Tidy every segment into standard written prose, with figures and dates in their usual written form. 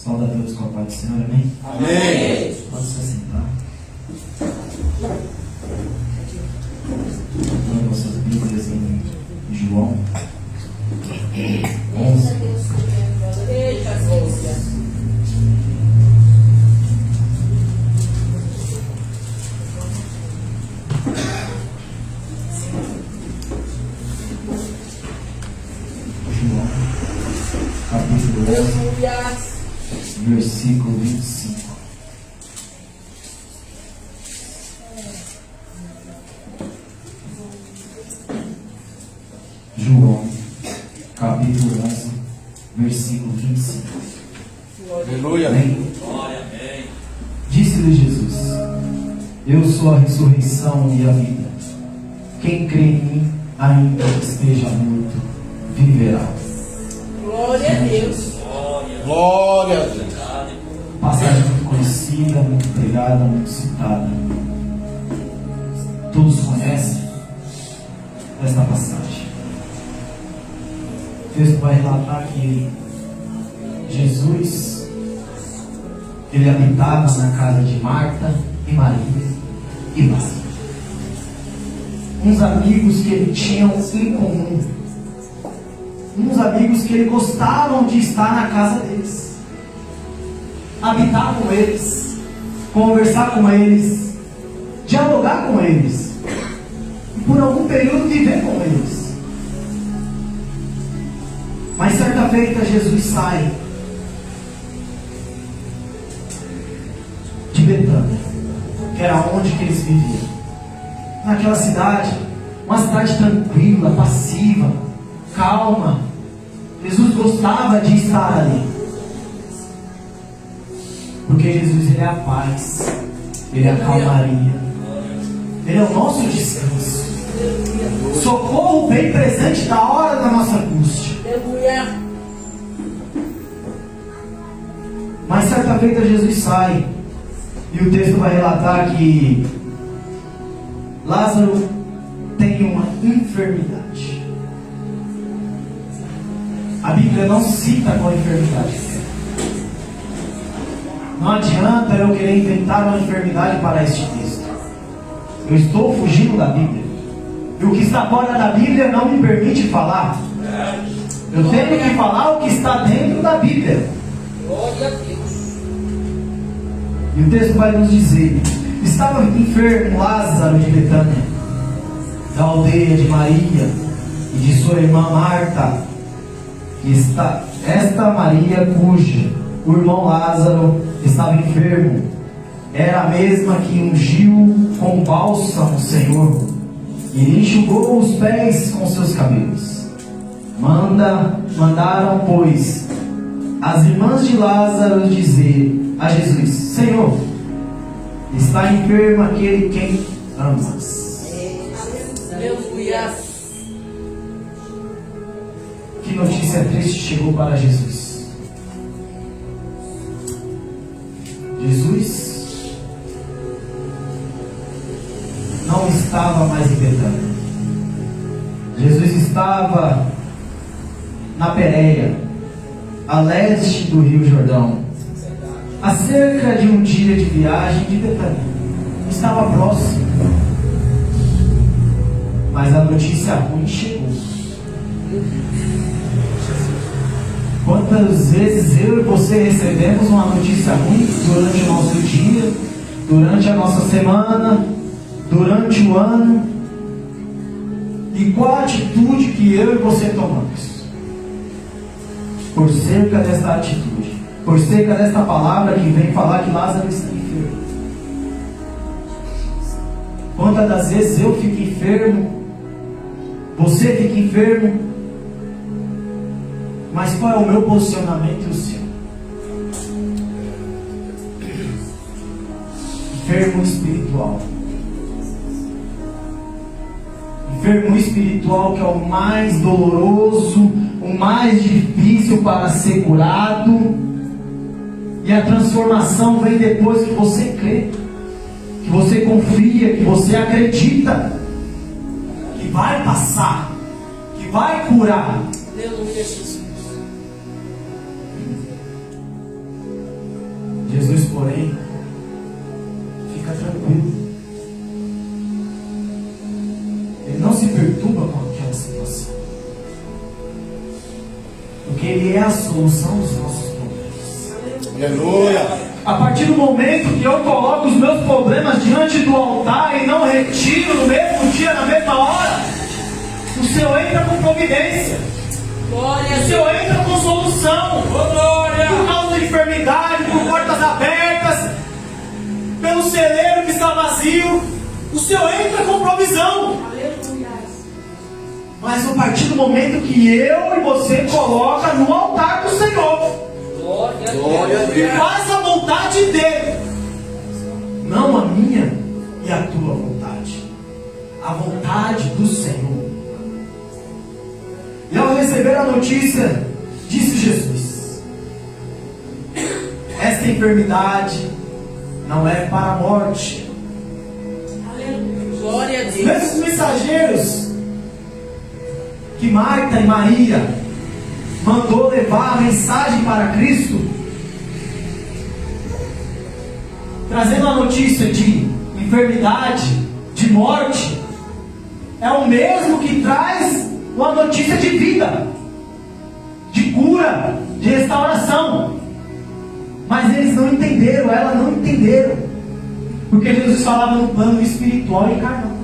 Saúde a todos com a paz do Senhor, amém? Amém. Pode se assentar. Abram nossas Bíblias em João 11. Eita, glória. João, capítulo 11, Aleluia. versículo 25. João, capítulo 11, versículo 25. Aleluia. Amém? Disse-lhe Jesus: Eu sou a ressurreição e a vida. Quem crê em mim, ainda que esteja morto, viverá. Glória a Deus. Glória a Deus. Passagem muito conhecida, muito pregada, muito citada. Todos conhecem esta passagem. O texto vai relatar que Jesus, ele habitava na casa de Marta e Maria e Lázaro. Uns amigos que ele tinha em comum. Uns amigos que ele gostavam de estar na casa deles. Habitar com eles, conversar com eles, dialogar com eles, e por algum período viver com eles. Mas certa feita Jesus sai de Betânia, que era onde que eles viviam. Naquela cidade, uma cidade tranquila, passiva, calma. Jesus gostava de estar ali. Porque Jesus, ele é a paz, ele é a calmaria, ele é o nosso descanso, socorro bem presente da hora da nossa angústia. Mas certa feita Jesus sai, e o texto vai relatar que Lázaro tem uma enfermidade. A Bíblia não cita qual enfermidade. Não adianta eu querer inventar uma enfermidade para este texto. Eu estou fugindo da Bíblia. E o que está fora da Bíblia não me permite falar. Eu tenho que falar o que está dentro da Bíblia. Glória a Deus. E o texto vai nos dizer: estava enfermo Lázaro de Betânia, da aldeia de Maria e de sua irmã Marta. Esta Maria cuja o irmão Lázaro estava enfermo, era a mesma que ungiu com bálsamo o Senhor e lhe enxugou os pés com seus cabelos. Mandaram, pois, as irmãs de Lázaro dizer a Jesus: Senhor, está enfermo aquele quem amas. Aleluia. Que notícia triste chegou para Jesus. Jesus não estava mais em Betânia. Jesus estava na Pérea, a leste do Rio Jordão, a cerca de um dia de viagem de Betânia. Estava próximo. Mas a notícia ruim chegou. Quantas vezes eu e você recebemos uma notícia ruim durante o nosso dia, durante a nossa semana, durante o ano? E qual a atitude que eu e você tomamos? Por cerca desta atitude, por cerca desta palavra que vem falar que Lázaro está enfermo. Quantas das vezes eu fico enfermo, você fica enfermo, mas qual é o meu posicionamento e o seu? Enfermo espiritual. Enfermo espiritual, que é o mais doloroso, o mais difícil para ser curado. E a transformação vem depois que você crê, que você confia, que você acredita que vai passar, que vai curar. Aleluia, Jesus. Porque Ele é a solução dos nossos problemas. Aleluia. A partir do momento que eu coloco os meus problemas diante do altar e não retiro no mesmo dia, na mesma hora, o Senhor entra com providência. Glória a O Senhor entra com solução. glória. Por causa de enfermidade, por portas abertas, pelo celeiro que está vazio, o Senhor entra com provisão. Mas a partir do momento que eu e você coloca no altar do Senhor, Glória a Deus. faz a vontade dele, não a minha e a tua vontade, a vontade do Senhor. E ao receber a notícia, disse Jesus: esta enfermidade não é para a morte. Glória a Os Deus. mesmos mensageiros que Marta e Maria mandou levar a mensagem para Cristo, trazendo a notícia de enfermidade, de morte, é o mesmo que traz uma notícia de vida, de cura, de restauração. Mas eles não entenderam, elas não entenderam, porque Jesus falava no plano espiritual e carnal.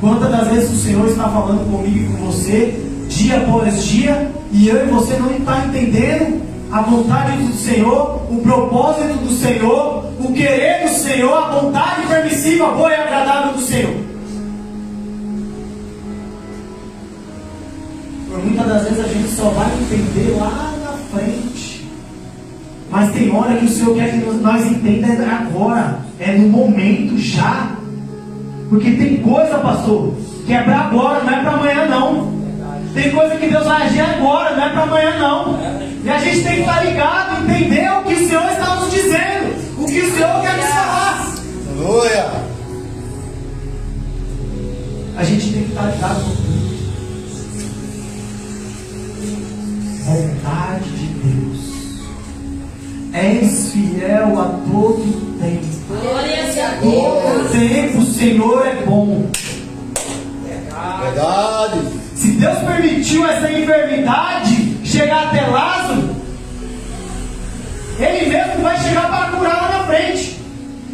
Quantas das vezes o Senhor está falando comigo e com você, dia após dia, e eu e você não está entendendo a vontade do Senhor, o propósito do Senhor, o querer do Senhor, a vontade permissiva, boa e agradável do Senhor. Por muitas das vezes a gente só vai entender lá na frente. Mas tem hora que o Senhor quer que nós entendamos agora, é no momento já. Porque tem coisa, pastor, que é para agora, não é para amanhã não. Tem coisa que Deus vai agir agora, não é para amanhã não. E a gente tem que estar ligado, entender o que o Senhor está nos dizendo, o que o Senhor quer nos falar. Aleluia. A gente tem que estar ligado com tudo. Vontade de Deus. És fiel a todo tempo. Glória a Deus. Todo tempo o Senhor é bom. Verdade. Se Deus permitiu essa enfermidade chegar até Lázaro, Ele mesmo vai chegar para curar lá na frente.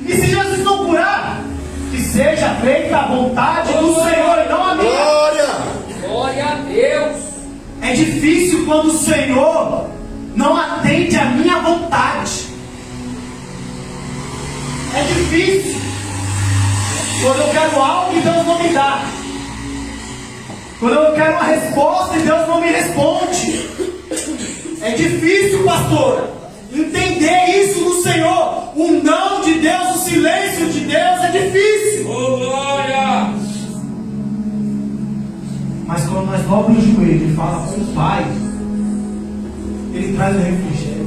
E se Jesus não curar, que seja feita a vontade do Senhor e não a minha. Glória. Glória a Deus. É difícil quando o Senhor não atende a minha vontade. É difícil quando eu quero algo e Deus não me dá. Quando eu quero uma resposta e Deus não me responde. É difícil, pastor, entender isso do Senhor. O não de Deus, o silêncio de Deus é difícil. Glória. Mas quando nós dobramos o joelho e falamos com o Pai, Ele traz o refrigério.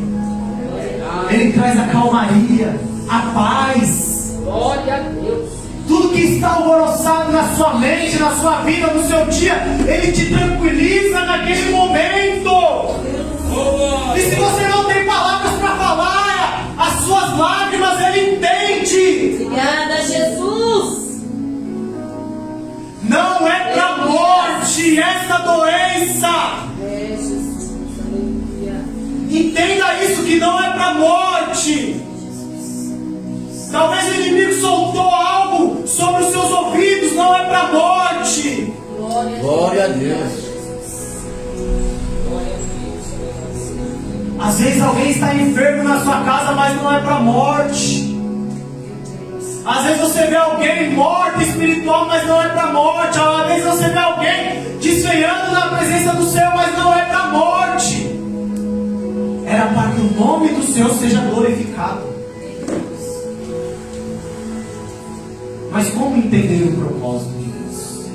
Ele traz a calmaria, a paz. Glória a Deus. Tudo que está alvoroçado na sua mente, na sua vida, no seu dia, Ele te tranquiliza naquele momento. E se você não tem palavras para falar, as suas lágrimas Ele entende. Obrigada, Jesus. Não é para morte essa doença. É, Jesus. Aleluia. Entenda isso, que não é para morte. Talvez o inimigo soltou algo sobre os seus ouvidos, não é para morte. Glória a Deus. Glória a Deus. Às vezes alguém está enfermo na sua casa, mas não é para morte. Às vezes você vê alguém morto espiritual, mas não é para morte. Às vezes você vê alguém desfeiando na presença do Senhor, mas não é para morte. Era para que o nome do Senhor seja glorificado. Mas como entender o propósito de Deus?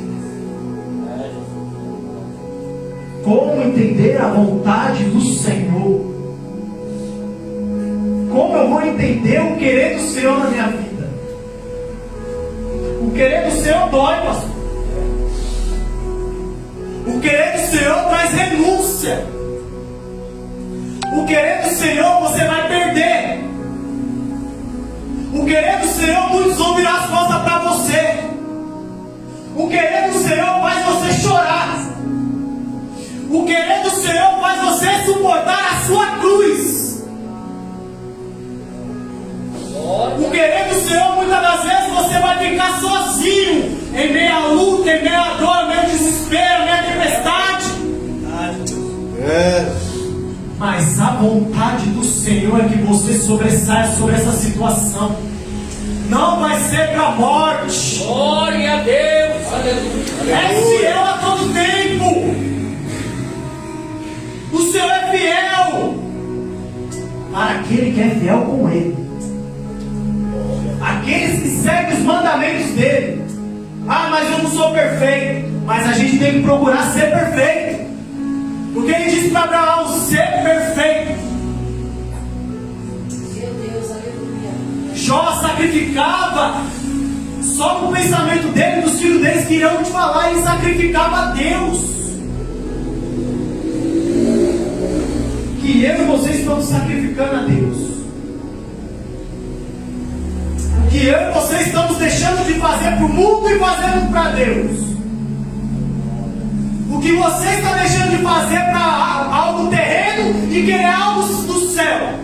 Como entender a vontade do Senhor? Como eu vou entender o querer do Senhor na minha vida? O querer do Senhor dói, pastor. O querer do Senhor traz renúncia. O querer do Senhor você vai perder. O querer do Senhor, muitos vão virar as costas para você. O querer do Senhor faz você chorar. vontade do Senhor é que você sobressaia sobre essa situação. Não vai ser para a morte. Glória a Deus. Aleluia. É fiel a todo tempo. O Senhor é fiel para aquele que é fiel com Ele. Aqueles que seguem os mandamentos dele. Ah, mas eu não sou perfeito. Mas a gente tem que procurar ser perfeito. Porque ele disse para Abraão ser perfeito. Meu Deus, aleluia. Jó sacrificava só no pensamento dele, dos filhos deles que irão te falar, ele sacrificava a Deus. Que eu e vocês estamos sacrificando a Deus. Que eu e vocês estamos deixando de fazer para o mundo e fazendo para Deus. O que você está deixando de fazer para algo terreno e querer algo do céu.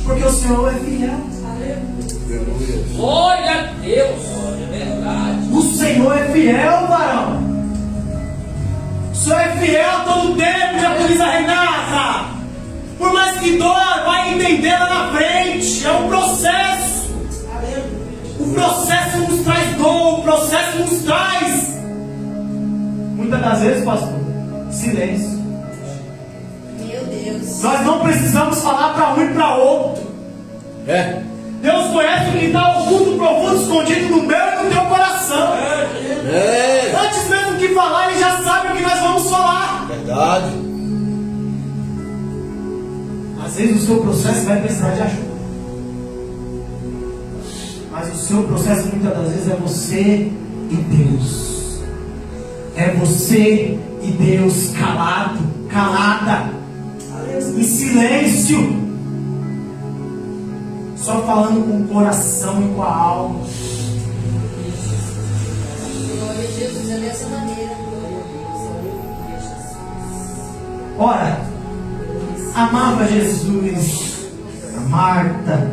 Porque o Senhor é fiel. Glória a Deus. É verdade. O Senhor é fiel, varão. O Senhor é fiel a todo tempo, já por isso a Renata. Por mais que doa, vai entender lá na frente. É um processo. O processo nos traz dor, o processo nos traz. Muitas das vezes, pastor, silêncio. Meu Deus. Nós não precisamos falar para um e para outro. É. Deus conhece o que está oculto, profundo, escondido no meu e no teu coração. É. Antes mesmo que falar, Ele já sabe o que nós vamos falar. Verdade. Às vezes o seu processo vai precisar de ajuda. Mas o seu processo muitas das vezes é você e Deus. É você e Deus calado, calada, em silêncio. Só falando com o coração e com a alma. Glória a Jesus, é dessa maneira. Glória a Deus, Jesus. Ora, amava Jesus, a Marta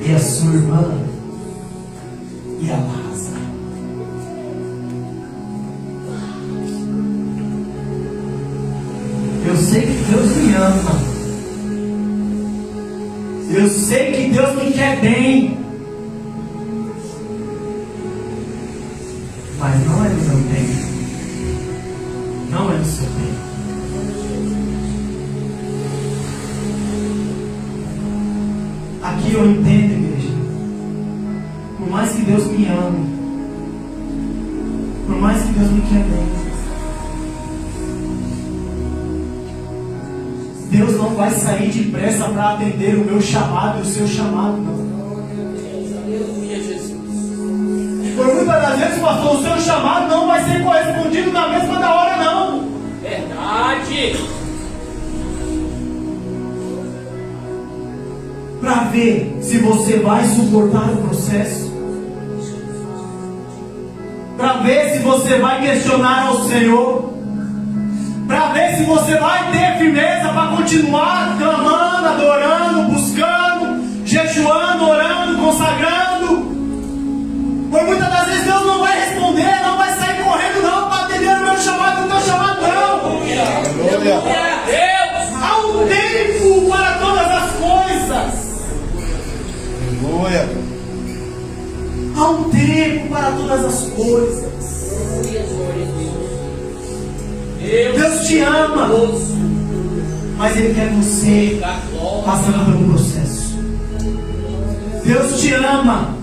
e a sua irmã e a Lázaro. Eu sei que Deus me ama. Eu sei que Deus me quer bem. Mas não é no meu tempo. Não é no seu tempo. Aqui eu entendo, igreja. Por mais que Deus me ame, por mais que Deus me quer bem, Deus não vai sair depressa para atender o meu chamado e o seu chamado, não. Aleluia, Jesus. Por muitas das vezes, pastor, o seu chamado não vai ser correspondido na mesma da hora, não. Verdade. Para ver se você vai suportar o processo. Para ver se você vai questionar ao Senhor. Para ver se você vai ter firmeza para continuar clamando, adorando, buscando, jejuando, orando, consagrando. Por muitas das vezes Deus não vai responder, não vai sair correndo não para atender o meu chamado, o teu chamado não. Aleluia. Glória a Deus. Há um tempo para todas as coisas. Aleluia. Há um tempo para todas as coisas. Deus te ama, mas Ele quer você passando pelo processo. Deus te ama,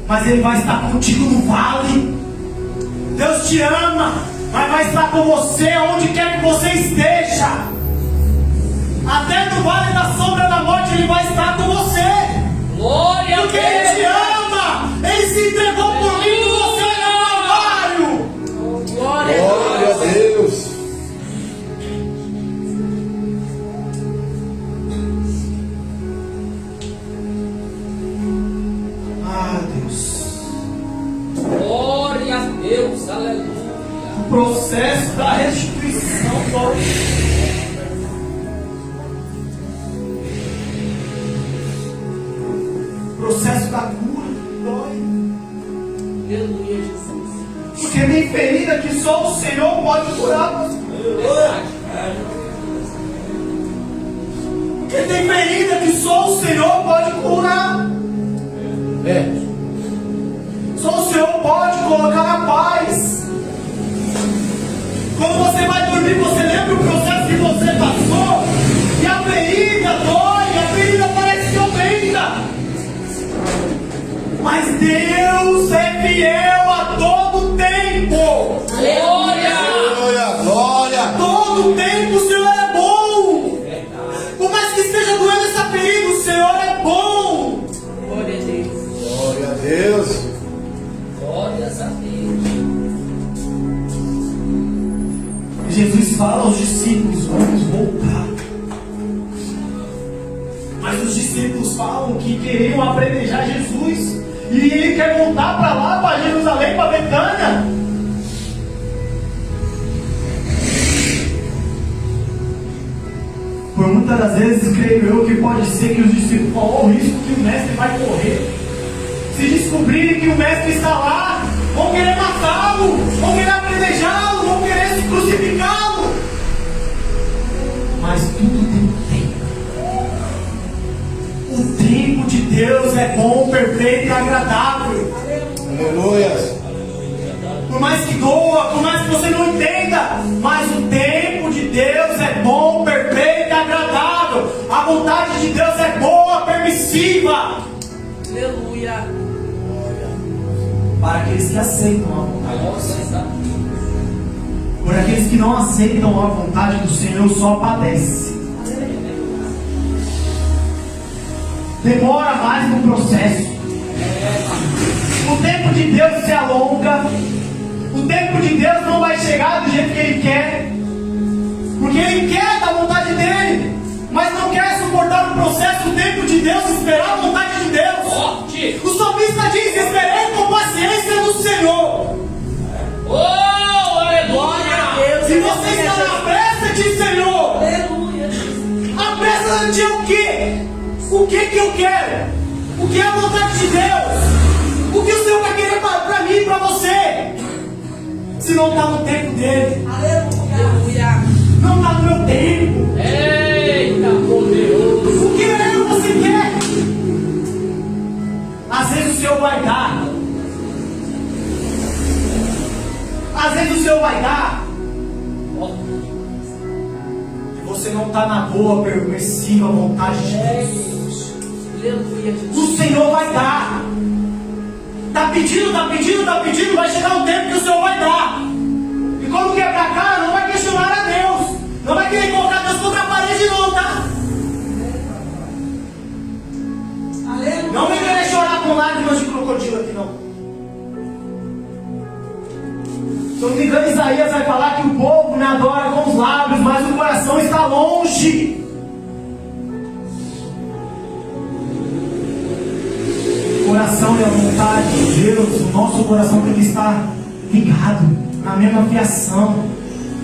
mas Ele vai estar contigo no vale. Deus te ama, mas vai estar com você onde quer que você esteja. Até no vale da sombra da morte Ele vai estar com você. Glória a Porque Ele te Deus. ama. Ele se entregou por mim e você no Calvário. Glória a Glória a Deus. Ah, Deus. Glória a Deus. Aleluia. O processo da restituição dói. O processo da cura dói. Aleluia, Jesus. Porque tem ferida que só o Senhor pode curar. Pastor. Porque tem ferida que só o Senhor pode curar. Só o Senhor pode colocar a paz. Quando você vai dormir, você lembra o processo que você passou? E a ferida dói, a ferida parece que aumenta. Mas Deus é fiel a todo tempo. Aleluia. Glória. Todo tempo o Senhor é bom. Por mais que esteja doendo essa ferida, o Senhor é bom. Glória a Deus. Glória a Deus. Glórias a Deus. Jesus fala aos discípulos: vamos voltar. Mas os discípulos falam que queriam apedrejar Jesus. E ele quer voltar para lá, para Jerusalém, para Betânia. Por muitas das vezes, creio eu, que pode ser que os discípulos falam: olha o risco que o mestre vai correr. Se descobrirem que o mestre está lá, vão querer matá-lo, vão querer apedrejá-lo, vão querer crucificá-lo. Mas tudo tem um tempo. O tempo de Deus é bom, perfeito e agradável. Aleluia. Por mais que doa, por mais que você não entenda, mas o tempo de Deus é bom, perfeito e agradável. A vontade de Deus é boa, permissiva. Aleluia. Para aqueles que aceitam a vontade do Senhor. Glórias a Deus. Por aqueles que não aceitam a vontade do Senhor, só padece. Demora mais no processo. O tempo de Deus se alonga. O tempo de Deus não vai chegar do jeito que Ele quer. Porque Ele quer da vontade dEle, mas não quer suportar o processo, o tempo de Deus, esperar a vontade de Deus. Forte. O salmista diz: esperei com paciência no Senhor. Oh, aleluia. Se você está na pressa, diz Senhor. Aleluia. A pressa de o quê? O que que eu quero? O que é a vontade de Deus? O que o Senhor vai querer para mim e para você? Se não está no tempo dele, Aleluia. não está no meu tempo. Eita, poderoso. O que você quer? Às vezes o Senhor vai dar. Às vezes o Senhor vai dar. E você não está na boa, permissiva vontade de Deus. Aleluia. O Senhor vai dar. Está pedindo, vai chegar um tempo que o Senhor vai dar. E quando quebrar a cara, não vai questionar a Deus. Não vai querer colocar Deus contra a parede não, tá? Não vem querer chorar com lágrimas de crocodilo aqui não. Se eu não me engano, Isaías vai falar que o povo me adora com os lábios, mas o coração está longe. O coração e a vontade de Deus, o nosso coração tem que estar ligado na mesma fiação,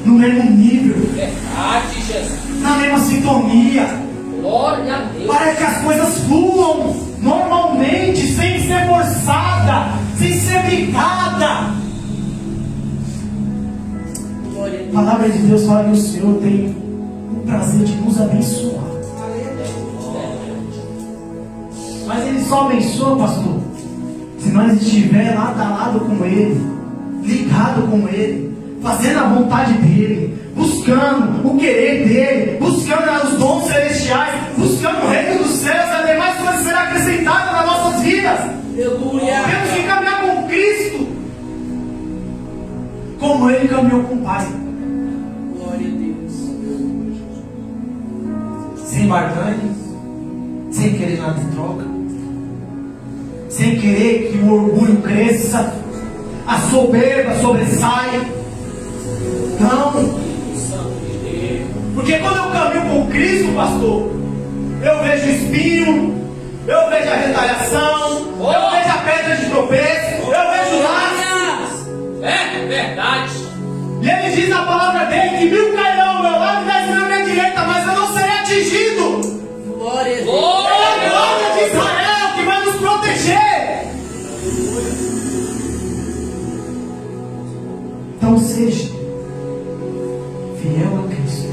no mesmo nível, Verdade, Jesus. na mesma sintonia, Glória a Deus. para que as coisas fluam normalmente, sem ser forçada, sem ser brigada. Glória a A Deus. palavra de Deus fala que o Senhor tem o prazer de nos abençoar. Mas Ele só abençoa, pastor, se nós estivermos lado a lado com Ele, ligado com Ele, fazendo a vontade dEle, buscando o querer dEle, buscando os dons celestiais, buscando o reino dos céus, as demais coisas serão acrescentadas nas nossas vidas. Aleluia. Temos que caminhar com Cristo, como Ele caminhou com o Pai, Glória a Deus. sem barganha, sem querer nada em troca, sem querer que o orgulho cresça, a soberba sobressaia. Não, porque quando eu caminho com Cristo, pastor, eu vejo espinho, eu vejo a retaliação, eu vejo a pedra de tropeço, eu vejo laços. É verdade. E Ele diz na palavra dele que 1000 cairão ao meu lado e 10.000 à minha direita, mas eu não serei atingido. Glória a Deus. É a glória de Israel que vai nos proteger. Então seja fiel a Cristo,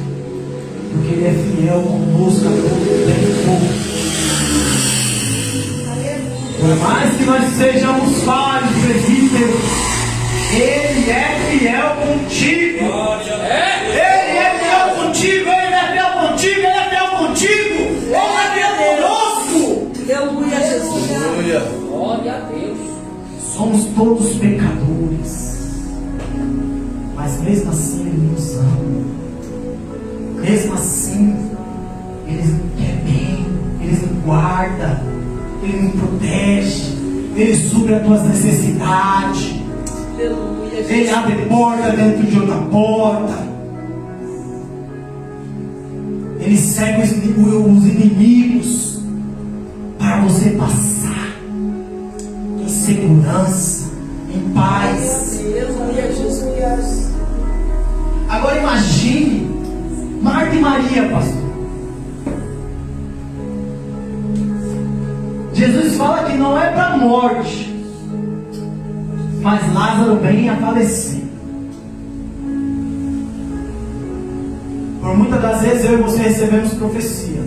porque Ele é fiel conosco a todo tempo. Por mais que nós sejamos falhos, presbítero, Ele é fiel contigo. Ele é fiel contigo, Ele é fiel contigo, Ele é fiel contigo. Ele é fiel conosco. Aleluia, Jesus. Aleluia. Glória a Deus. Somos todos pecadores, mas mesmo assim Ele nos ama. Mesmo assim, Ele nos quer bem, Ele nos guarda, Ele nos protege, Ele supre as tuas necessidades. Aleluia, Ele Jesus. abre porta dentro de outra porta. Ele segue os inimigos para você passar em segurança, em paz. Aleluia, Jesus. Agora imagine Marta e Maria, pastor. Jesus fala que não é para a morte, mas Lázaro vem a falecer. Por muitas das vezes eu e você recebemos profecia.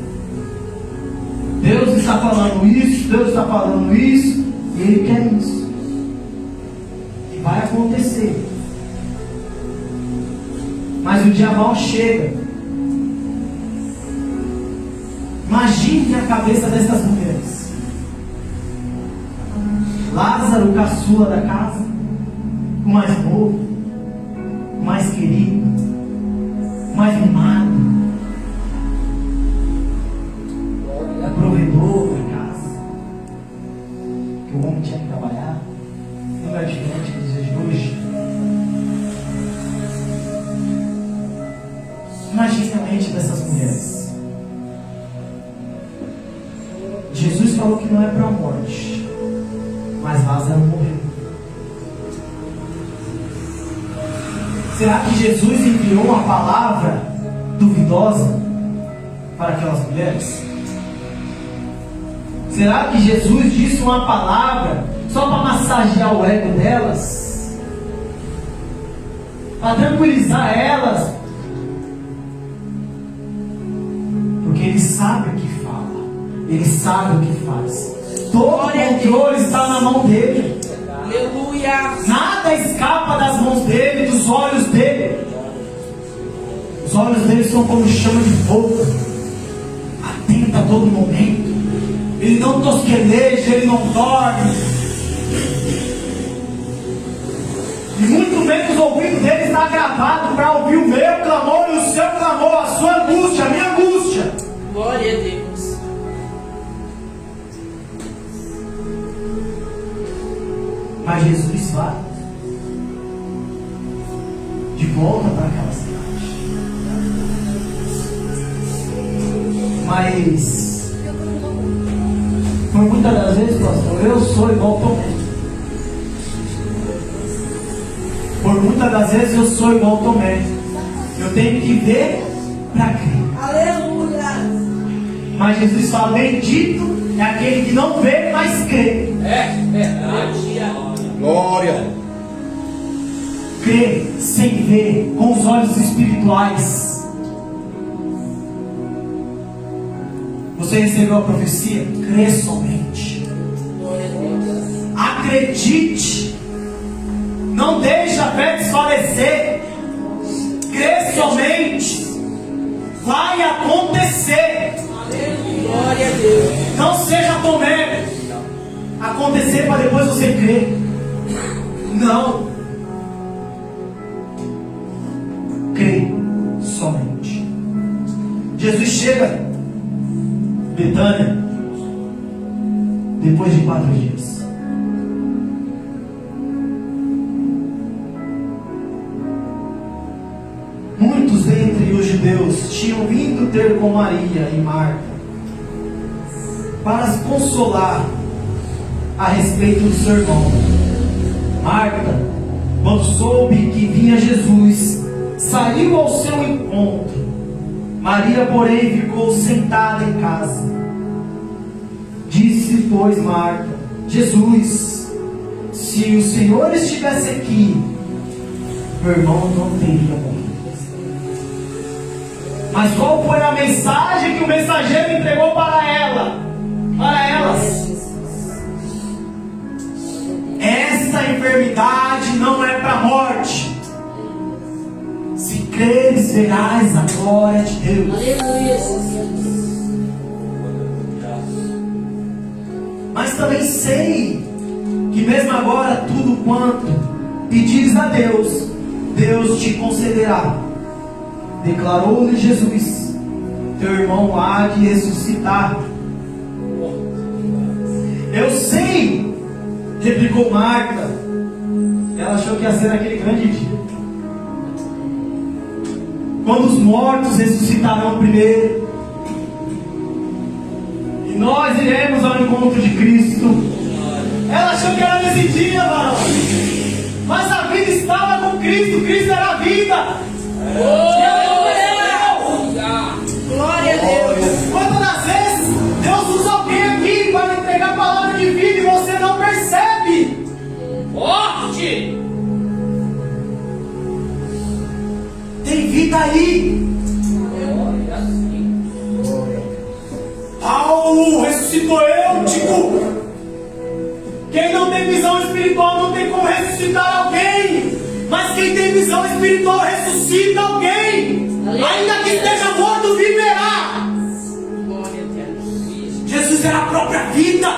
Deus está falando isso, Deus está falando isso, e Ele quer isso. E vai acontecer. Mas o dia mal chega. Imagine a cabeça dessas mulheres. Lázaro, o caçula da casa, o mais novo, o mais querido, o mais mimado, o provedor da casa, que o homem tinha que trabalhar. Não é diferente dos dias de hoje. Imagine a mente dessas mulheres. Jesus falou que não é para a morte, mas Lázaro morreu. Será que Jesus enviou uma palavra duvidosa para aquelas mulheres? Será que Jesus disse uma palavra só para massagear o ego delas? Para tranquilizar elas? Porque Ele sabe o que fala, Ele sabe o que faz. Todo o controle está na mão dele. Aleluia. Nada escapa das mãos dele, dos olhos dele. Os olhos dele são como chama de fogo, atenta a todo momento. Ele não tosqueleja, ele não dorme. E muito menos o ouvido dele está gravado para ouvir o meu clamor e o seu clamor, a sua angústia, a minha angústia. Glória a Deus. Mas Jesus vai de volta para aquela cidade. Mas por muitas das vezes, pastor, eu sou igual Tomé. Por muitas das vezes eu sou igual Tomé. Eu tenho que ver para crer. Aleluia. Mas Jesus fala: bendito é aquele que não vê, mas crê. É verdade. Glória. Crê sem ver, com os olhos espirituais. Você recebeu a profecia? Crê somente. Glória a Deus. Acredite. Não deixe a fé desfalecer. Crê somente. Vai acontecer. Glória a Deus. Não seja Tomé. Acontecer para depois você crer. Não. Crê somente. Jesus chega em Betânia depois de 4 dias. Muitos dentre os judeus tinham vindo ter com Maria e Marta para as consolar a respeito do seu irmão. Marta, quando soube que vinha Jesus, saiu ao seu encontro. Maria, porém, ficou sentada em casa. Disse, pois, Marta: Jesus, se o Senhor estivesse aqui, meu irmão não teria morrido. Mas qual foi a mensagem que o mensageiro entregou para ela? Para elas. Essa enfermidade não é para a morte. Se creres, verás a glória de Deus. Aleluia, Jesus. Mas também sei que mesmo agora tudo quanto pedires a Deus, Deus te concederá. Declarou-lhe Jesus: teu irmão há de ressuscitar. Eu sei, replicou Marta. Ela achou que ia ser aquele grande dia, quando os mortos ressuscitarão primeiro, e nós iremos ao encontro de Cristo. Ela achou que era nesse dia, varão. Mas a vida estava com Cristo. Cristo era a vida. Glória a Deus. Quantas das vezes Deus usa alguém aqui para entregar a palavra de vida e você não percebe? Forte. Tem vida aí. Paulo ressuscitou Eutico. Quem não tem visão espiritual não tem como ressuscitar alguém. Mas quem tem visão espiritual ressuscita alguém. Ainda que esteja morto, viverá. Glória a Deus. Jesus era a própria vida.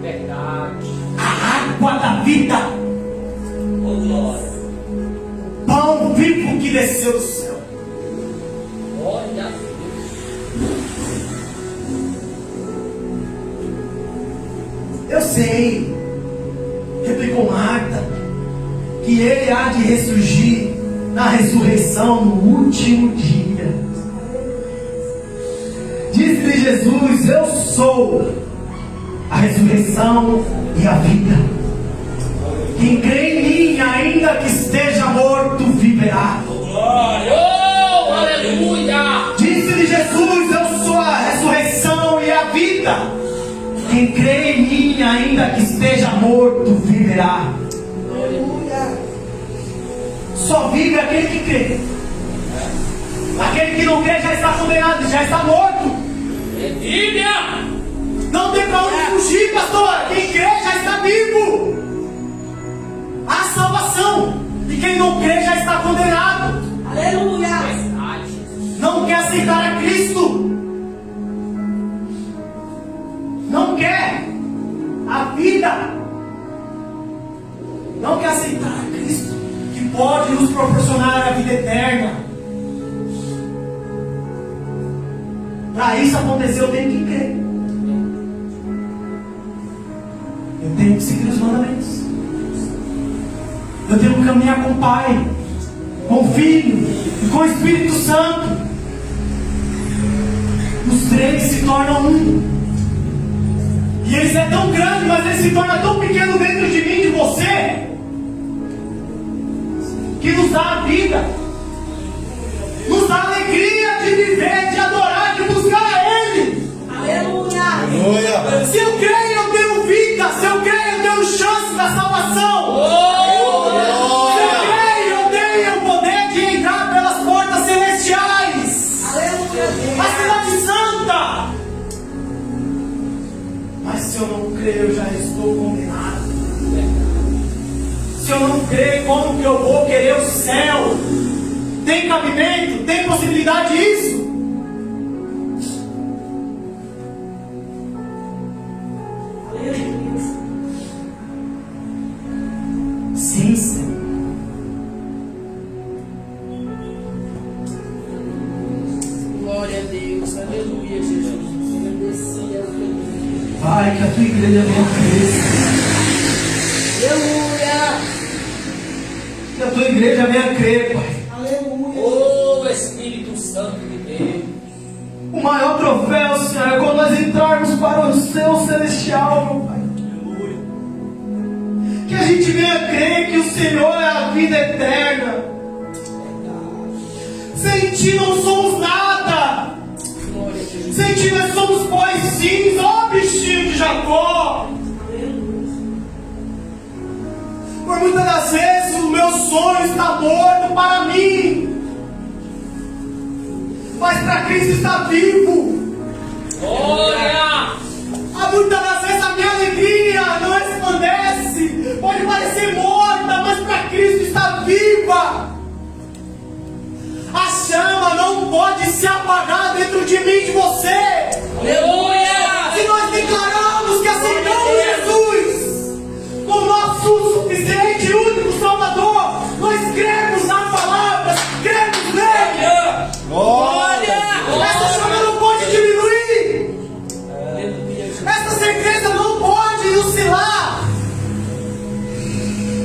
Verdade. A água da vida. Oh, glória. Pão vivo que desceu do céu. Glória a Deus. Eu sei, replicou Marta, que ele há de ressurgir na ressurreição no último dia. Disse-lhe Jesus: eu sou a ressurreição e a vida. Quem crê em mim, ainda que esteja morto, viverá. Glória. Oh, aleluia. Disse-lhe Jesus: eu sou a ressurreição e a vida. Quem crê em mim, ainda que esteja morto, viverá. Só vive aquele que crê. Aquele que não crê já está condenado, já está morto. Bíblia. Não tem para onde fugir, pastor. Quem crê já está vivo. Há salvação. E quem não crê já está condenado. Aleluia. Verdade. Não quer aceitar a Cristo. Não quer a vida. Não quer aceitar a Cristo, que pode nos proporcionar a vida eterna. Para isso acontecer, eu tenho que crer. Eu tenho que seguir os mandamentos. Eu tenho que caminhar com o Pai, com o Filho e com o Espírito Santo. Os três se tornam um. E eles é tão grande, mas ele se torna tão pequeno dentro de mim, de você, que nos dá a vida, nos dá a alegria de viver, de adorar, de buscar a Ele. Aleluia. Aleluia. Se eu creio, eu tenho vida. Se eu creio, eu tenho chance da salvação. Se eu creio, eu tenho o poder de entrar pelas portas celestiais, Aleluia. a cidade santa. Mas se eu não crer, eu já estou condenado. Se eu não crer, como que eu vou querer o céu? Tem cabimento? Tem possibilidade disso? Sim, Senhor. Glória a Deus. Aleluia, Jesus. Pai, que a tua igreja venha crescer. Aleluia. Que a tua igreja venha crer, Pai. Aleluia. Oh, Espírito Santo de Deus. O maior troféu, Senhor, é quando nós entrarmos para o céu celestial, meu Pai. Que a gente venha crer que o Senhor é a vida eterna. Sem ti não somos nada. Glória a Deus. Sem ti nós somos boizinhos, ó bichinho de Jacó. Por muitas das vezes o meu sonho está morto para mim. mas para Cristo está vivo. Glória! Muitas das vezes a minha alegria não resplandece, pode parecer morta, mas para Cristo está viva. A chama não pode se apagar dentro de mim e de você. Aleluia! Se nós declaramos que aceitamos Jesus como nosso suficiente e único Salvador, nós cremos na palavra, cremos nele. Glória! Essa chama não pode diminuir. Essa certeza não pode oscilar.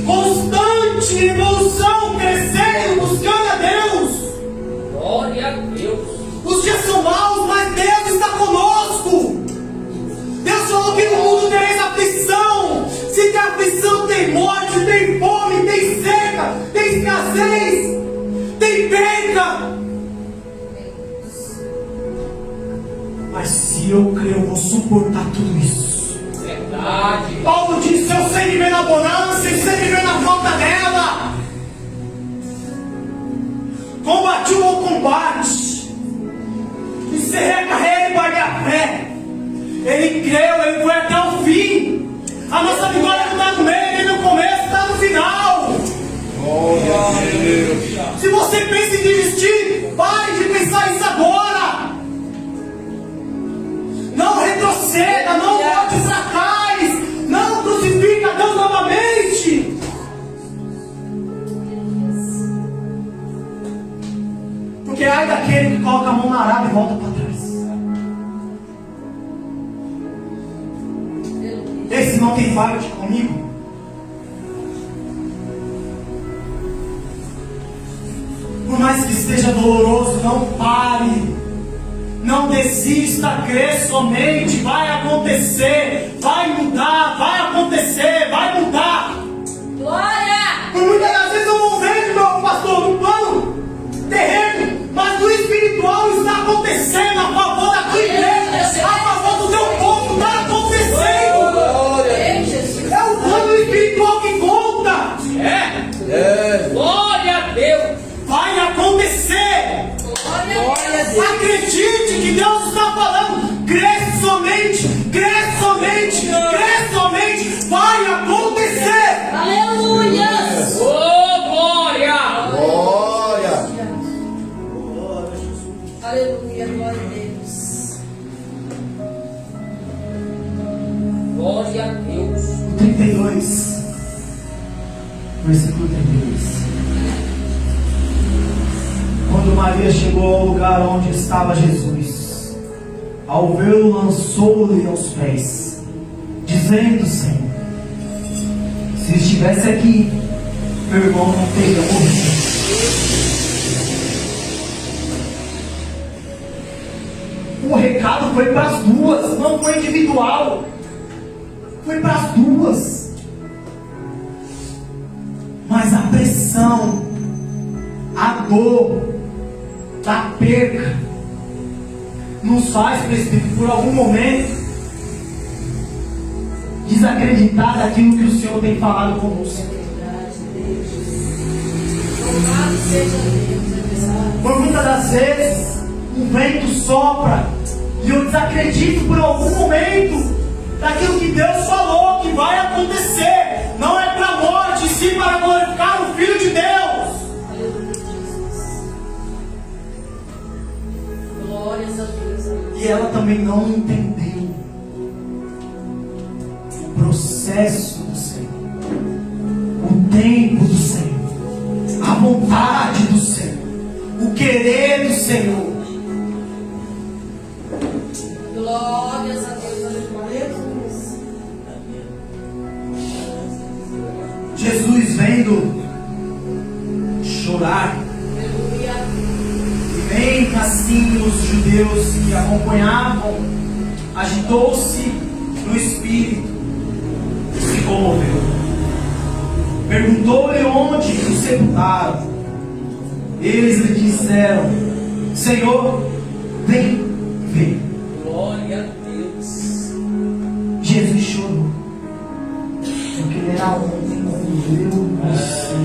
Constante evolução, crescendo, buscando a Deus. Glória a Deus! Os dias são maus, mas Deus está conosco. Deus falou que no mundo tereis aflição. Se tem aflição, tem morte, tem fome, tem seca, tem escassez, tem perca. Mas se eu crer, eu vou suportar tudo isso. Verdade! Paulo disse: eu sei viver na bonança e sei viver na falta dela. Combati o bom combate, encerrei a carreira e guardei a fé. Ele creu, ele foi até o fim. A nossa vitória não está no meio, nem no começo, está no final. Glória a Deus. Se você pensa em desistir, pare de pensar isso agora. Não retroceda, não volte para trás, não crucifique a Deus novamente. Porque ai daquele que coloca a mão na arada e volta para trás. Esse não tem parte comigo. Por mais que esteja doloroso, não pare. Não desista, crê somente. Vai acontecer, vai mudar, vai acontecer, vai mudar. Glória! Por muitas das vezes eu não vejo, meu pastor, no plano terreno, mas no espiritual está acontecendo a favor da tua igreja, a favor do teu povo, está acontecendo. Ei, Jesus! É o plano espiritual que conta. É. Glória a Deus! Vai acontecer. Glória a Deus! Acredite que Deus está falando. Crê somente, crê somente, crê somente. Vai acontecer. Aleluia! Oh, glória! Glória. Aleluia, glória a Deus. Glória a Deus! 32, versículo 32. Quando Maria chegou ao lugar onde estava Jesus, ao vê-lo, lançou-lhe aos pés, dizendo: Senhor, se estivesse aqui, meu irmão não teria morrido. O recado foi para as duas, não foi individual. Foi para as duas. Mas a pressão, a dor da perca nos faz, presbítero, por algum momento desacreditar daquilo que o Senhor tem falado conosco. Louvado seja Deus, é verdade. Por muitas das vezes o vento sopra e eu desacredito por algum momento daquilo que Deus falou que vai acontecer. Não é para a morte, e sim para glorificar o Filho de Deus. Aleluia, Jesus. Glórias a Deus. Aleluia. E ela também não entendeu o processo do Senhor, o tempo do Senhor, a vontade do Senhor, o querer do Senhor. Glórias a Deus. Aleluia. Jesus vendo chorar, Aleluia. e bem assim os judeus que acompanhavam, agitou-se no espírito e se comoveu. Perguntou-lhe onde o sepultaram. Eles lhe disseram: Senhor, vem ver. Glória a Deus! Jesus chorou, porque ele era homem como eu e você.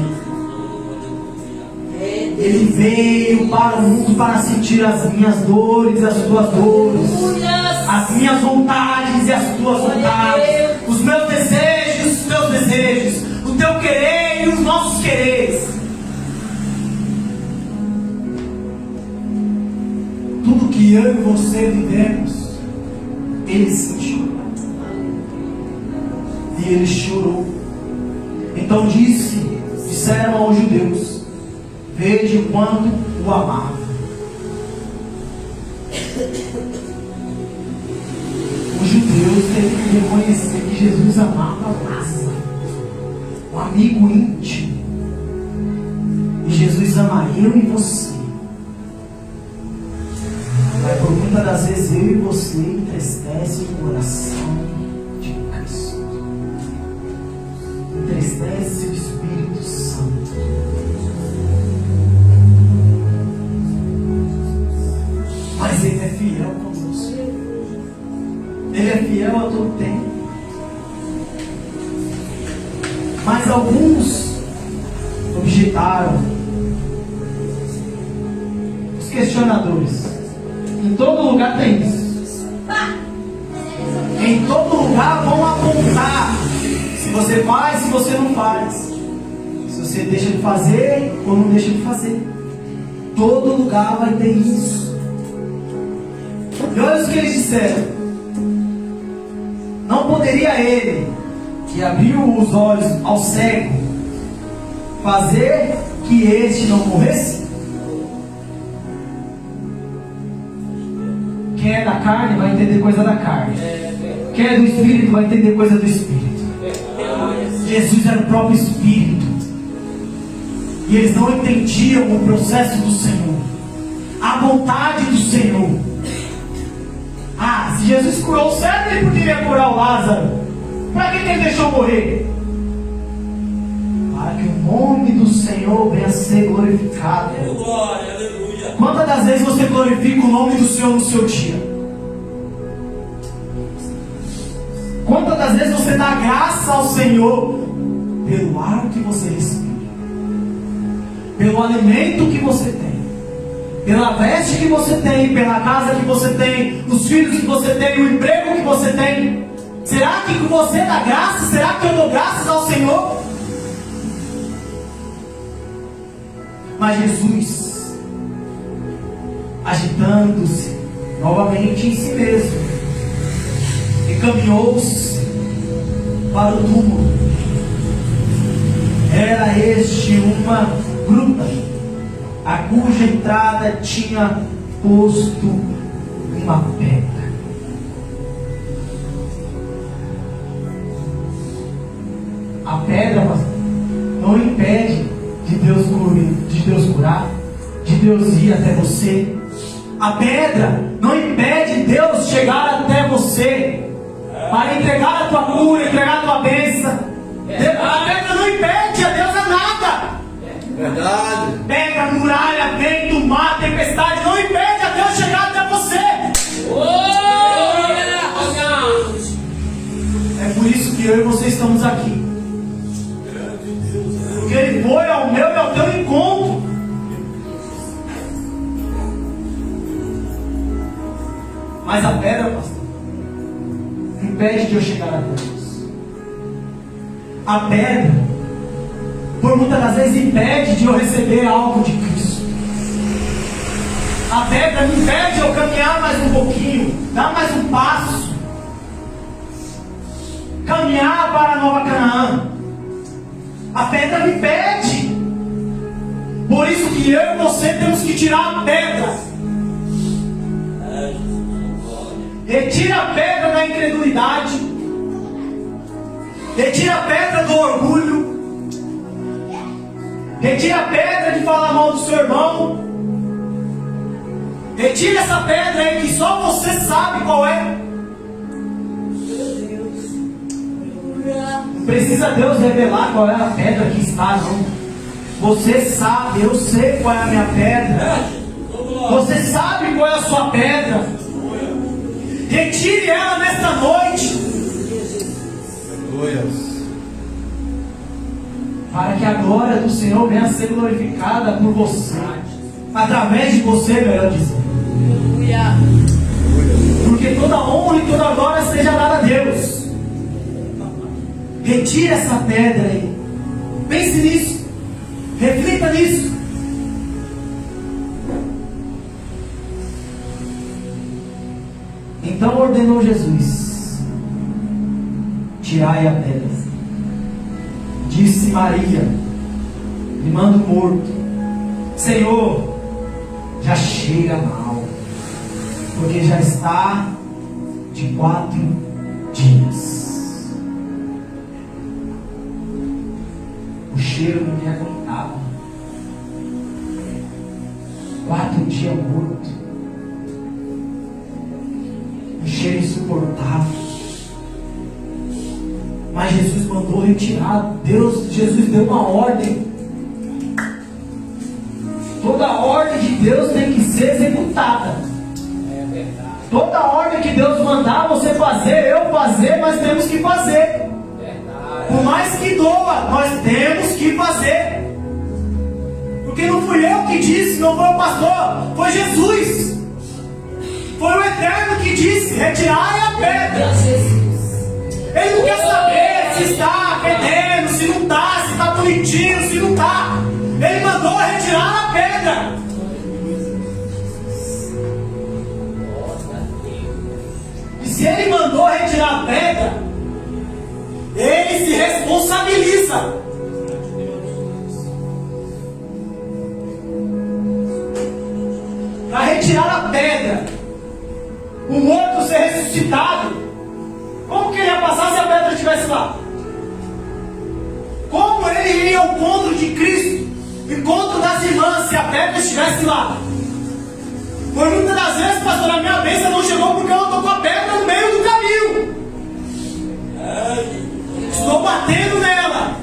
É Ele veio para o mundo para sentir as minhas dores, as tuas dores, as minhas vontades e as tuas vontades, os meus desejos, os teus desejos, o teu querer e os nossos quereres. Tudo que eu e você vivemos, Ele sentiu. E Ele chorou. Então disseram aos judeus: veja o quanto o amava. Os judeus teve que reconhecer que Jesus amava Lázaro, um amigo íntimo. E Jesus ama eu e você. Mas por muitas das vezes eu e você entristece o coração de Cristo. Entristece o Espírito Santo. Mas Ele é fiel conosco. Ele é fiel a todo tempo. Mas alguns objetaram, os questionadores. Em todo lugar tem isso. Em todo lugar vão apontar se você faz, se você não faz, se você deixa de fazer ou não deixa de fazer. Todo lugar vai ter isso. E olha o que eles disseram: não poderia Ele, que abriu os olhos ao cego, fazer que este não morresse? Quem é da carne vai entender coisa da carne. Quem é do Espírito vai entender coisa do Espírito. Jesus era o próprio Espírito. E eles não entendiam o processo do Senhor, a vontade do Senhor. Se Jesus curou o cego, Ele poderia curar o Lázaro. Para que Ele deixou morrer? Para que o nome do Senhor venha a ser glorificado. Glória, aleluia. Quantas das vezes você glorifica o nome do Senhor no seu dia? Quantas das vezes você dá graça ao Senhor pelo ar que você respira, pelo alimento que você tem, pela veste que você tem, pela casa que você tem, os filhos que você tem, o emprego que você tem? Será que você dá graça? Será que eu dou graças ao Senhor? Mas Jesus, agitando-se novamente em si mesmo, encaminhou-se para o túmulo. Era este uma gruta, a cuja entrada tinha posto uma pedra. A pedra não impede de Deus curar, de Deus ir até você. A pedra não impede Deus chegar até você para entregar a tua cura, entregar a tua bênção. A pedra não impede a Deus a nada. Verdade. Pedra, muralha, vento, mar, tempestade não impede a Deus chegar até você. É por isso que eu e você estamos aqui. Porque Ele foi ao meu e ao teu encontro. Mas a pedra, pastor, impede de eu chegar a Deus. A pedra, por muitas das vezes, impede de eu receber algo de Cristo. A pedra me impede de eu caminhar mais um pouquinho, dar mais um passo, caminhar para a Nova Canaã. A pedra me impede. Por isso que eu e você temos que tirar a pedra. Retira a pedra da incredulidade. Retira a pedra do orgulho. Retira a pedra de falar mal do seu irmão. Retira essa pedra aí que só você sabe qual é. Não precisa Deus revelar qual é a pedra que está, não. Você sabe, eu sei qual é a minha pedra. Você sabe qual é a sua pedra. Retire ela nesta noite. para que a glória do Senhor venha a ser glorificada por você, através de você, melhor dizendo. Aleluia. Porque toda honra e toda glória seja dada a Deus. Retire essa pedra aí. Pense nisso. Reflita nisso. Então ordenou Jesus: tirai a pedra. Disse Maria, rimando morto: Senhor, já cheira mal, porque já está de 4 dias. O cheiro não me aguentava. 4 dias morto. Um cheiro insuportável. Mas Jesus mandou retirar. Jesus deu uma ordem. Toda ordem de Deus tem que ser executada. É verdade. Toda ordem que Deus mandar você fazer, eu fazer, nós temos que fazer. Verdade. Por mais que doa, nós temos que fazer. Porque não fui eu que disse, não foi o pastor, foi Jesus. Foi o Eterno que disse: retirai a pedra. Ele não quer saber se está fedendo, se não está, se está bonitinho, se não está. Ele mandou retirar a pedra. E se ele mandou retirar a pedra, ele se responsabiliza. Para retirar a pedra, o morto ser ressuscitado, como que ele ia passar se a pedra estivesse lá? Como ele iria ao encontro de Cristo, encontro das irmãs, se a pedra estivesse lá? Por muitas das vezes, pastor, a minha bênção não chegou porque eu estou com a pedra no meio do caminho. Estou batendo nela.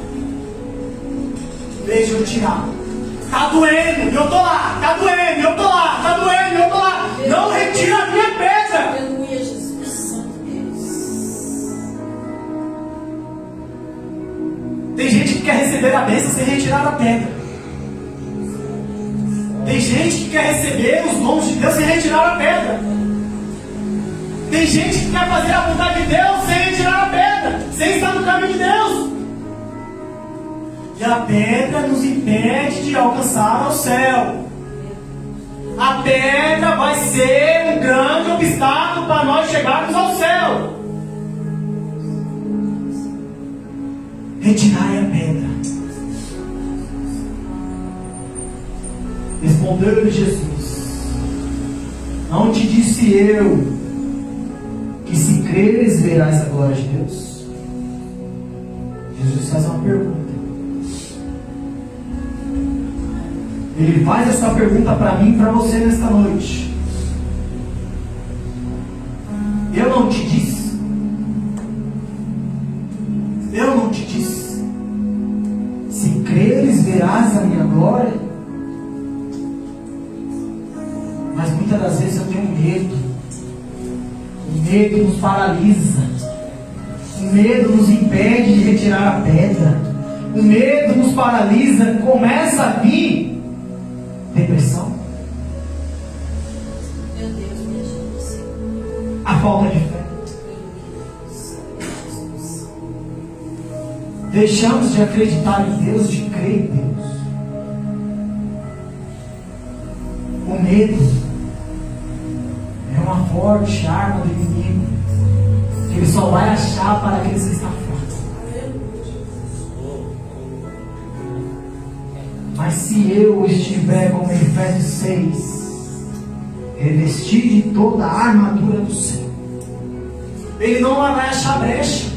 Deixa eu tirar. Está doendo, eu estou lá. Está doendo, eu estou lá. Está doendo, eu estou lá. Não retira a minha pedra. Aleluia, Jesus, Santo Deus. Tem gente que quer receber a bênção sem retirar a pedra. Tem gente que quer receber os dons de Deus sem retirar a pedra. Tem gente que quer fazer a vontade de Deus sem retirar a pedra, sem estar no caminho de Deus. E a pedra nos impede de alcançar ao céu. A pedra vai ser um grande obstáculo para nós chegarmos ao céu. Retirai a pedra. Respondeu-lhe Jesus: não te disse eu que se creres verás a glória de Deus? Jesus faz uma pergunta. Ele faz essa pergunta para mim e para você nesta noite. Eu não te disse? Eu não te disse? Se creres verás a minha glória? Mas muitas das vezes eu tenho medo. O medo nos paralisa. O medo nos impede de retirar a pedra. O medo nos paralisa. Começa a vir depressão. Meu Deus, me ajuda, Senhor. A falta de fé. Deixamos de acreditar em Deus, de crer em Deus. O medo é uma forte arma do inimigo, que ele só vai achar para aqueles que estão fracos. Mas se eu estiver, como Efésios 6, revestir de toda a armadura do Senhor, ele não vai achar brecha.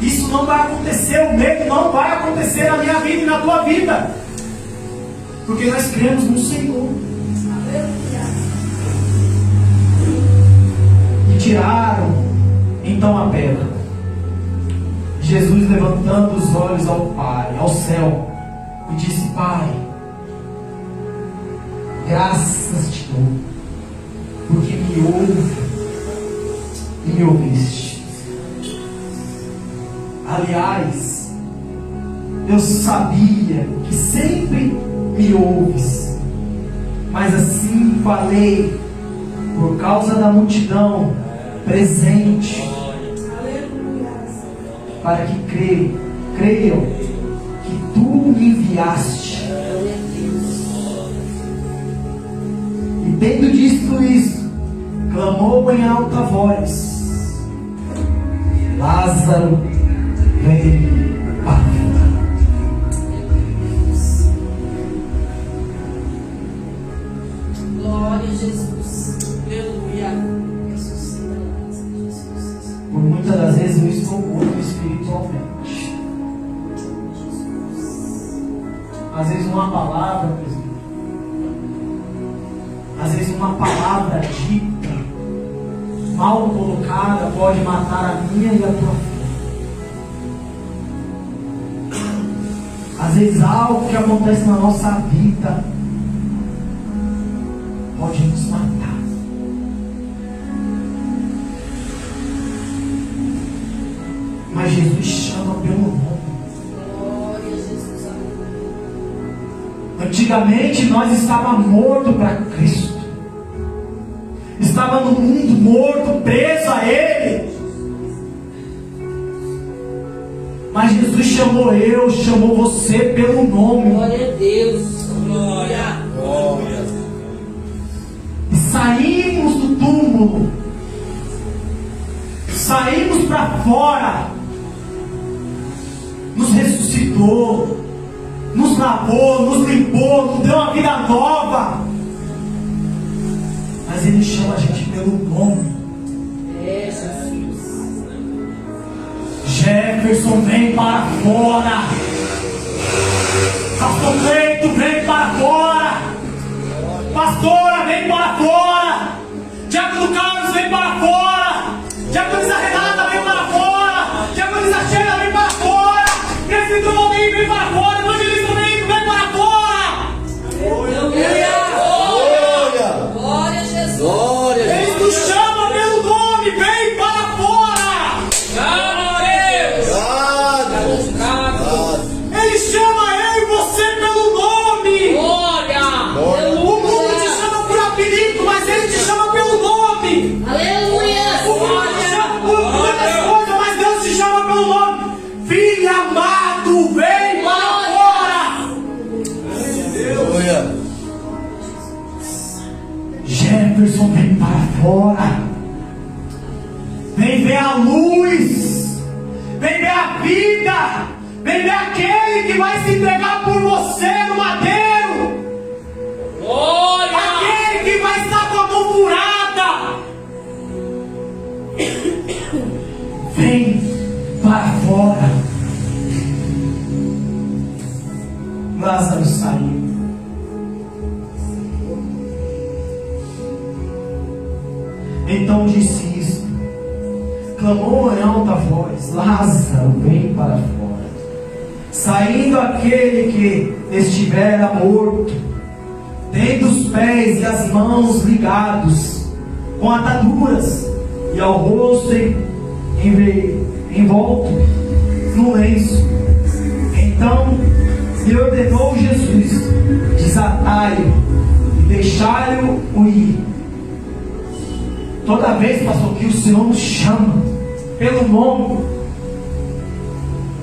Isso não vai acontecer, o medo não vai acontecer na minha vida e na tua vida, porque nós cremos no Senhor. E tiraram então a pedra. Jesus, levantando os olhos ao Pai, ao céu, e disse: Pai, graças te dou, porque me ouve e me ouviste. Aliás, Eu sabia que sempre me ouves, mas assim falei por causa da multidão presente, para que creiam que tu me enviaste. E tendo dito isso, clamou em alta voz: Lázaro, vem para fora. Glória a Jesus. Aleluia. Ressuscita Lázaro, Jesus. Por muitas das vezes eu estou morto espiritualmente. Às vezes uma palavra, presbítero, às vezes uma palavra dita, mal colocada, pode matar a minha e a tua fé. Às vezes algo que acontece na nossa vida pode nos matar. Mas Jesus chama pelo nome. Glória a Jesus. Antigamente nós estávamos mortos para Cristo. Estava no mundo morto, preso a Ele. Mas Jesus chamou você pelo nome. Glória a Deus. Glória. Glória. E saímos do túmulo. Saímos para fora. Nos ressuscitou. Nos lavou, nos limpou, nos deu uma vida nova. Mas Ele chama a gente pelo nome. É, Jesus. Jefferson, vem para fora. Pastor Cleito, vem para fora. Pastora, vem para fora. Diácono Carlos, vem para fora. Diaconisa Renata, vem para fora. Diaconisa Sheila, vem para fora. Presbítero Valdir, vem para fora. Evangelista Domingos, vem para fora. Aleluia. Glória. Glória a Jesus. Glória. Ele nos chama pelo nome, vem para fora. Ele chama eu e você pelo nome. O mundo te chama por apelido, mas Ele te chama pelo nome. Aleluia. O mundo te chama por muitas coisas, mas Deus te chama pelo nome. Filho amado, vem para fora. Aleluia. Jefferson, vem para fora. Vem ver a luz. Vem ver a vida. Vem ver aquele que vai se entregar por você no madeiro. Aquele que vai estar com a mão furada. Vem para fora. Lázaro saiu. Então disse isto. Clamou em alta voz: Lázaro, vem para fora. Saindo aquele que estivera morto, tendo os pés e as mãos ligados com ataduras, e ao rosto envolto no lenço. Então lhe ordenou Jesus: desatai-o e deixai-o ir. Toda vez, pastor, que o Senhor nos chama pelo nome,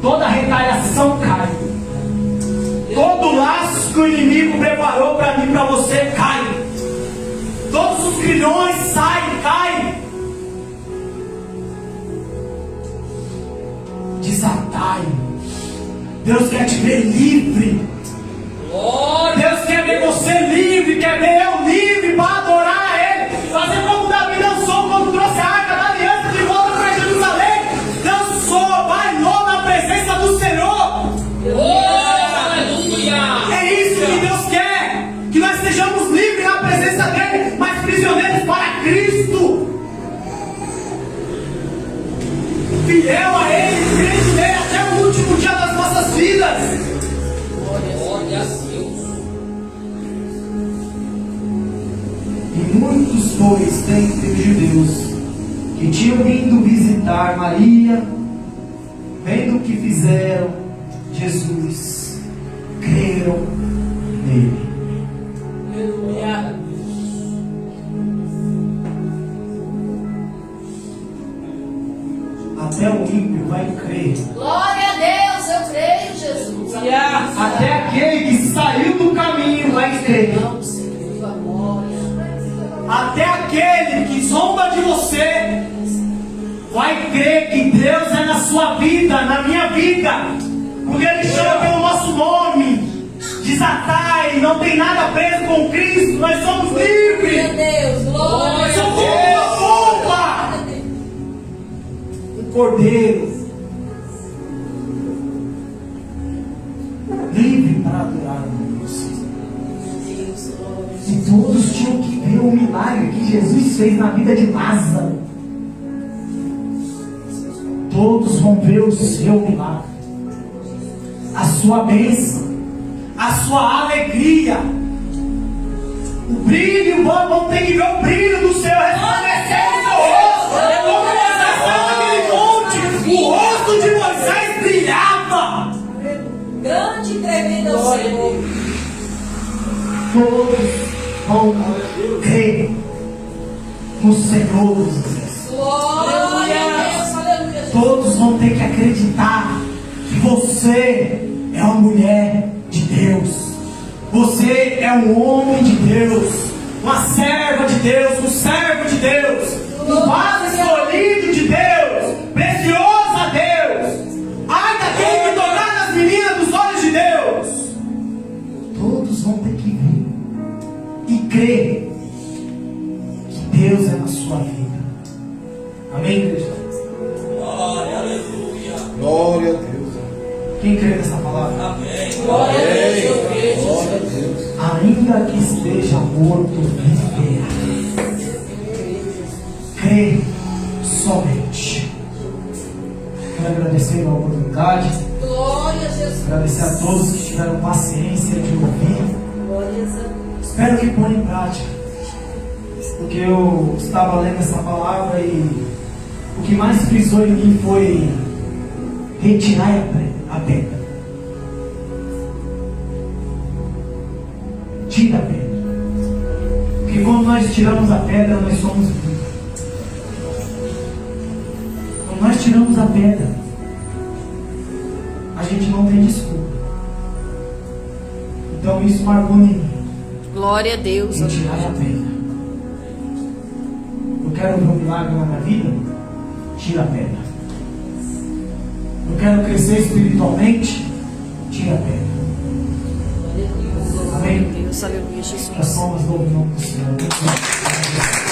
toda retaliação cai. Todo laço que o inimigo preparou para mim e para você cai. Todos os grilhões saem, caem. Desatai. Deus quer te ver livre. Deus quer ver você livre, quer ver eu livre para adorar a Ele. Fazer como Davi dançou quando trouxe a arca da aliança de volta para Jerusalém. Dançou, bailou na presença do Senhor. É isso que Deus quer. Que nós sejamos livres na presença dEle, mas prisioneiros para Cristo. Fiel a Ele, crendo nele até o último dia das nossas vidas. Glória a Deus. E muitos, pois, dentre os judeus que tinham vindo visitar Maria, vendo o que fizeram Jesus creram nele. Aleluia. Até o ímpio vai crer. Glória a Deus, eu creio, Jesus. Aleluia. Até aquele que saiu do caminho vai crer. Vamos, Senhor, a glória. Até aquele que zomba de você vai crer que Deus é na sua vida, na minha vida. Porque Ele chama pelo nosso nome. Desatai, não tem nada preso com Cristo. Nós somos livres. Glória a Deus, glória a Somos como Deus. uma pomba. Um cordeiro. Livre para adorar a Deus. E todos tinham que ver o milagre que Jesus fez na vida de Lázaro. Todos vão ver o seu milagre, a sua bênção, a sua alegria, o brilho. Vão ter que ver o brilho do Senhor resplandecer no seu rosto. Como Moisés estava naquele monte, o rosto de Moisés brilhava. Grande e tremendo é o Senhor. Todos vão crer no Senhor dos Exércitos. Glória a Deus, aleluia, Jesus. Todos vão ter que acreditar que você é uma mulher de Deus. Você é um homem de Deus, uma serva de Deus, um servo de Deus, um vaso escolhido de Deus, precioso a Deus. Ai daquele que tocar nas meninas dos olhos de Deus. Todos vão ter que ver e crer que Deus é na sua vida. Amém, igreja? Glória a Deus. Quem crê nessa palavra? Glória a Deus, eu creio, Glória a Jesus. Deus. Ainda que esteja morto, viverá. Crê somente. Quero agradecer a oportunidade. Glória a Jesus. Agradecer a todos que tiveram paciência de ouvir. Glória a Deus. Espero que ponham em prática. Porque eu estava lendo essa palavra e o que mais frisou em mim foi retirar a pedra. Tira a pedra. Porque quando nós tiramos a pedra, nós somos livres. Quando nós tiramos a pedra, a gente não tem desculpa. Então isso marcou em mim. Glória a Deus. Retirar a pedra. Eu quero ver um milagre na minha vida? Tira a pedra. Eu quero crescer espiritualmente? Tira a pedra. Amém? Deus, aleluia, Jesus. As palmas do nome do Senhor.